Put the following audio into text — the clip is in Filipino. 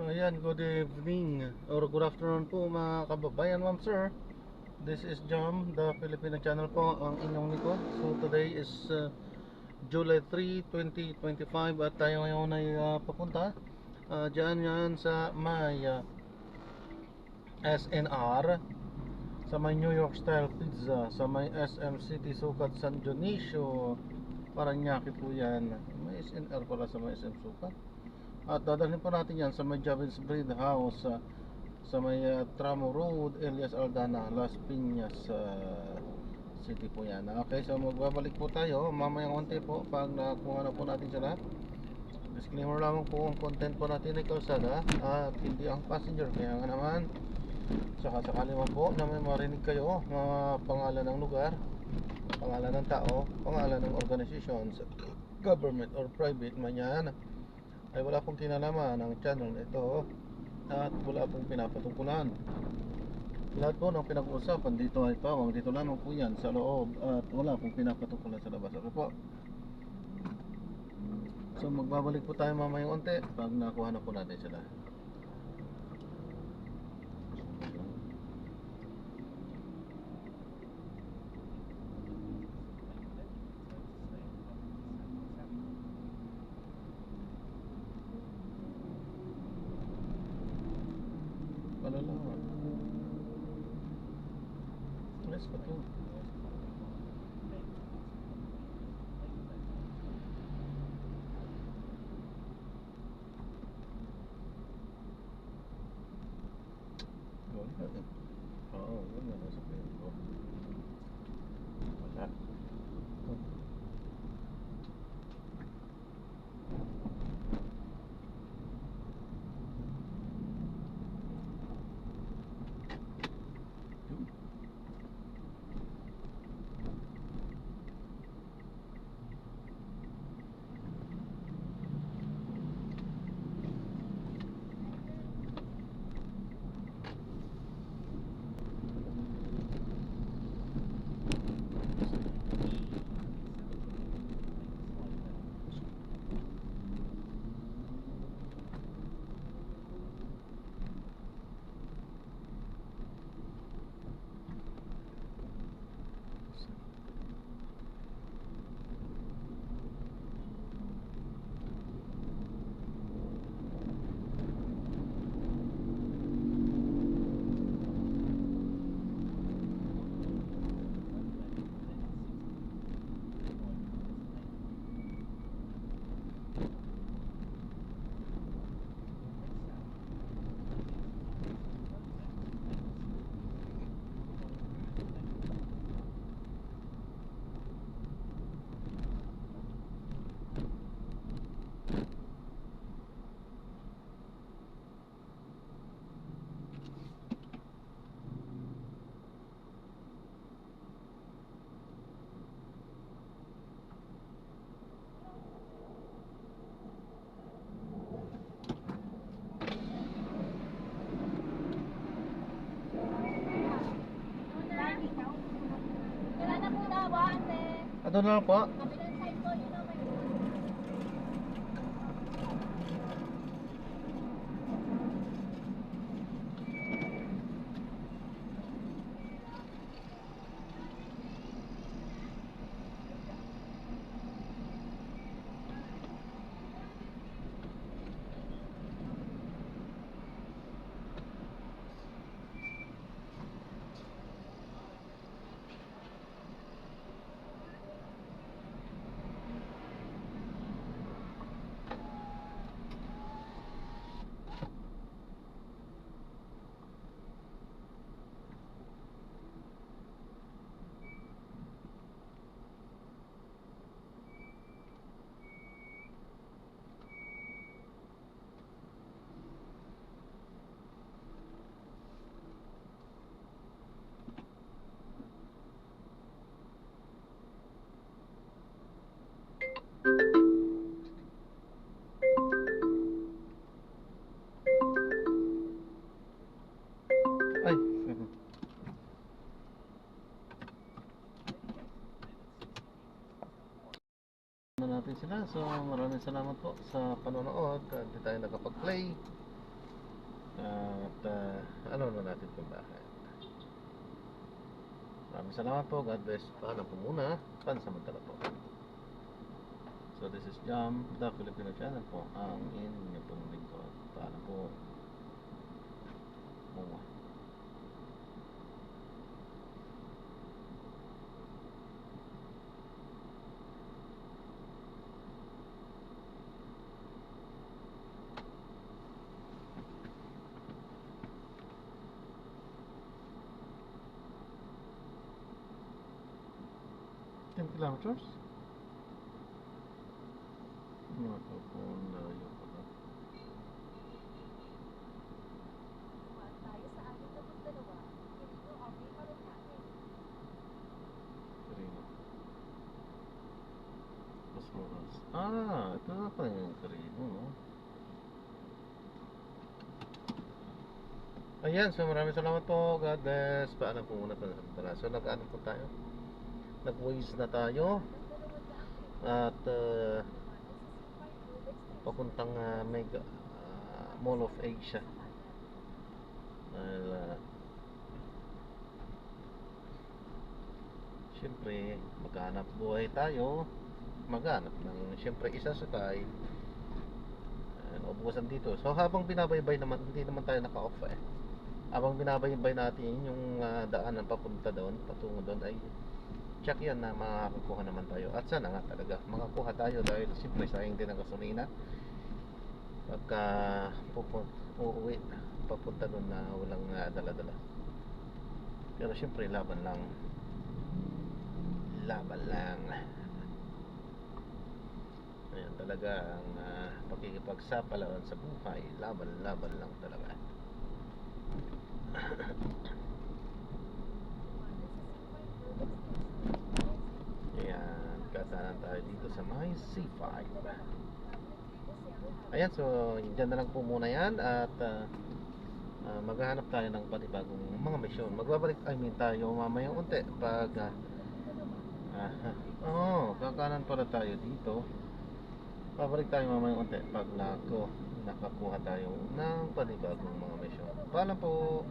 Ayan, good evening or good afternoon po mga kababayan, ma'am sir. This is Jam, the Filipino channel po, ang inyong likod. So today is July 3, 2025 at tayo ngayon ay papunta dyan yan sa may SNR, sa may New York style pizza, sa may SM City Sukat San Dionisio, Paranaque po yan. May SNR pala sa may SM Sukat. At dadalhin po natin yan sa may Javins Breed House sa may Tramo Road, Elias Aldana, Las Piñas City po yan. Okay, so magbabalik po tayo mamayang konti po pag nakuha na po natin sila. Disclaimer lamang po, ang content po natin ay kalsada at hindi ang passenger. Kaya nga naman, saka sakali man po na may marinig kayo mga pangalan ng lugar, pangalan ng tao, pangalan ng organizations, government or private man yan, ay wala pong kinalaman ng channel ito at wala pong pinapatungkulan. Lahat po ng pinag-uusapan dito ay pawang dito lamang po yan sa loob at wala pong pinapatungkulan sa labas. Ako po. So magbabalik po tayo mamayang onte pag nakuha na po natin sila. Malalaman. Let's go to. Oo, yun na nasa player ko. Wala. Ano na lang po? Ay. Na natin sila. So maraming salamat po sa panonood. Hindi tayo nakapag-play. At alam na natin kung bakit. Maraming salamat po. God bless. Paalam po muna. Pansamantala po. So this is Jam, the Filipino channel po. Ang inyo pong lingkod. Paalam po. Mua. Kilometers? Naku po, layo pala. Tayo sa ating dalawa, Quirino, okay pa rin natin. Carino. Mas oras. Ito na pala yung Carino, no? Ayan, so maraming salamat po. God bless. Paalam po muna pansamantala. So nag-ano po tayo? Nag-waze na tayo. At papuntang Mega Mall of Asia. Siyempre, maghanap buhay tayo. Maghanap ng siyempre isasakay. Naubusan dito. So habang binabaybay naman, hindi naman tayo naka-off eh. Habang binabaybay natin yung daanan papunta doon, patungo doon ay check yan na makakakuha naman tayo. At sana nga talaga makakuha tayo dahil siyempre sayang din ang gasolina pagka uuwi papunta doon na walang dala-dala. Pero siyempre laban lang. Ayan talaga ang pakikipagsapalaran sa buhay. Laban lang talaga. Ayan, kasanan tayo dito sa may C5. Ayan, so dyan na lang po muna yan. At maghahanap tayo ng panibagong mga misyon. Magbabalik tayo mamayang unti pag kakanan pala tayo dito. Babalik tayo mamayang unti pag nakakuha tayo ng panibagong mga misyon. Paalam po.